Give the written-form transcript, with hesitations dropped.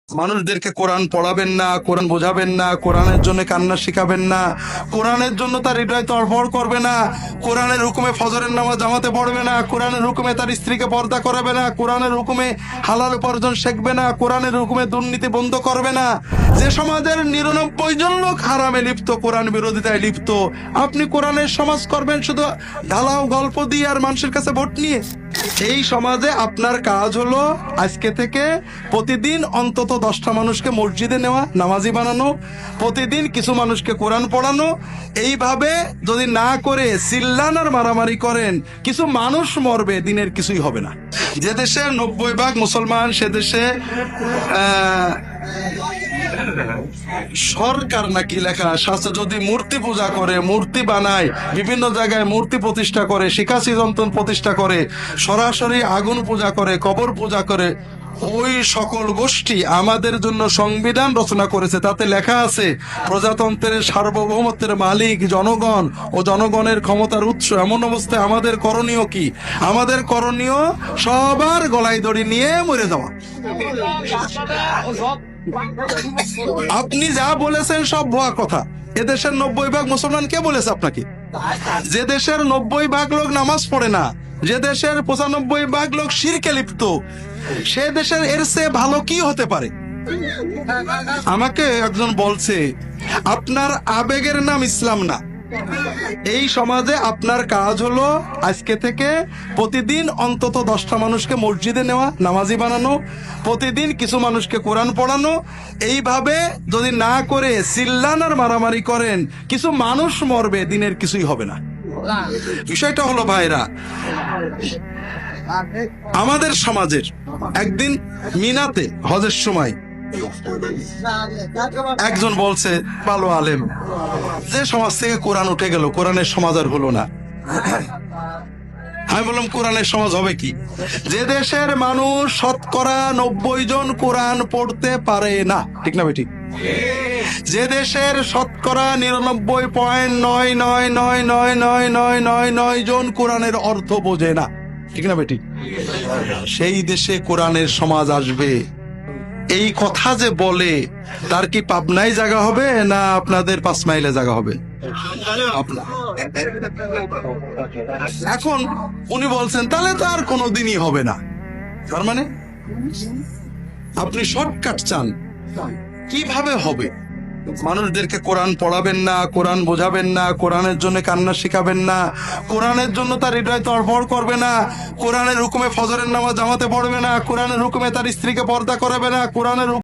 মানুষদেরকে কোরআন পড়াবেন না, কোরআন বোঝাবেন না, কোরআনের জন্য কান্না শিখাবেন না, কোরআনের জন্য তার হৃদয় তড়ফড় করবে না, কোরআনের হুকুমে ফজরের নামাজ জামাতে পড়বে না, কোরআনের হুকুমে তার স্ত্রীকে পর্দা করাবে না, কোরআনের হুকুমে হালাল উপার্জন শিখবে না, কোরআনের হুকুমে দুর্নীতি বন্ধ করবে না। যে সমাজের ৯৯ জন লোক হারামে লিপ্ত, কোরআন বিরোধিতায় লিপ্ত, আপনি কোরআনের সমাজ করবেন শুধু ঢালাও গল্প দিয়ে আর মানুষের কাছে ভোট নিয়ে? এই সমাজে আপনার কাজ হলো আজকে থেকে প্রতিদিন অন্তত 10টা মানুষকে মসজিদে নেওয়া, নামাজি বানানো, প্রতিদিন কিছু মানুষকে কোরআন পড়ানো। এইভাবে যদি না করে চিল্লান আর মারামারি করেন, কিছু মানুষ মরবে, দিনের কিছুই হবে না। যে দেশে 90% মুসলমান, সে দেশে সরকার নাকি লেখা শাস্ত্র যদি মূর্তি পূজা করে, মূর্তি বানায়, বিভিন্ন জায়গায় মূর্তি প্রতিষ্ঠা করে, শিখাসি যন্ত্র প্রতিষ্ঠা করে, সরাসরি আগুন পূজা করে, কবর পূজা করে, ওই সকল গোষ্ঠী আমাদের জন্য সংবিধান রচনা করেছে। তাতে লেখা আছে প্রজাতন্ত্রের সার্বভৌমত্বের মালিক জনগণ ও জনগণের ক্ষমতার উৎস। এমন অবস্থায় আমাদের করণীয় কি? আমাদের করণীয় সবার গলায় দড়ি নিয়ে মরে যাওয়া। আপনি যা বলেছেন সব ভুয়া কথা। এদেশের 90% মুসলমান কে বলেছে আপনাকে? যে দেশের 90% লোক নামাজ পড়ে না, যে দেশের 95% লোক শিরকে লিপ্ত, সে দেশের এর চেয়ে ভালো কি হতে পারে? আমাকে একজন বলছে আপনার আবেগের নাম ইসলাম না। এই সমাজে আপনার কাজ হলো আজকে থেকে প্রতিদিন অন্তত 10টা মানুষকে মসজিদে নেওয়া, নামাজি বানানো, প্রতিদিন কিছু মানুষকে কোরআন পড়ানো। এইভাবে যদি না করে চিল্লান আর মারামারি করেন, কিছু মানুষ মরবে, দিনের কিছুই হবে না। বিষয়টা হলো ভাইরা, আমাদের সমাজের একদিন মিনাতে হজের সময় একজন বলছে, ভালো আলেম, যে সমাজ থেকে কোরআন উঠে গেল, কোরআনের সমাজ আর হলো না। আমি বললাম কোরআনের সমাজ হবে কি? যে দেশের মানুষ 90% জন কোরআন পড়তে পারে না, ঠিক না বেঠিক? যে দেশের 99.999999999 জন কোরআনের অর্থ বোঝে না, ঠিক না বেঠিক? সেই দেশে কোরআনের সমাজ আসবে। এই কথা যে বলে, তার কি পাবনায় জায়গা হবে না আপনাদের 5 মাইলে জায়গা হবে? এখন উনি বলছেন তাহলে তো আর কোনোদিনই হবে না। তার মানে আপনি শর্টকাট চান। কিভাবে হবে? মানুষদেরকে কোরআন পড়াবেন না, কোরআন বোঝাবেন না, কোরআনের জন্য কান্না শিখাবেন না, কোরআনের জন্য তার হৃদয় তড়ফড় করবে না, কোরআনের হুকুমে ফজরের নামাজ জামাতে পড়বে না, কোরআনের হুকুমে তার স্ত্রীকে পর্দা করাবে না, কোরআনের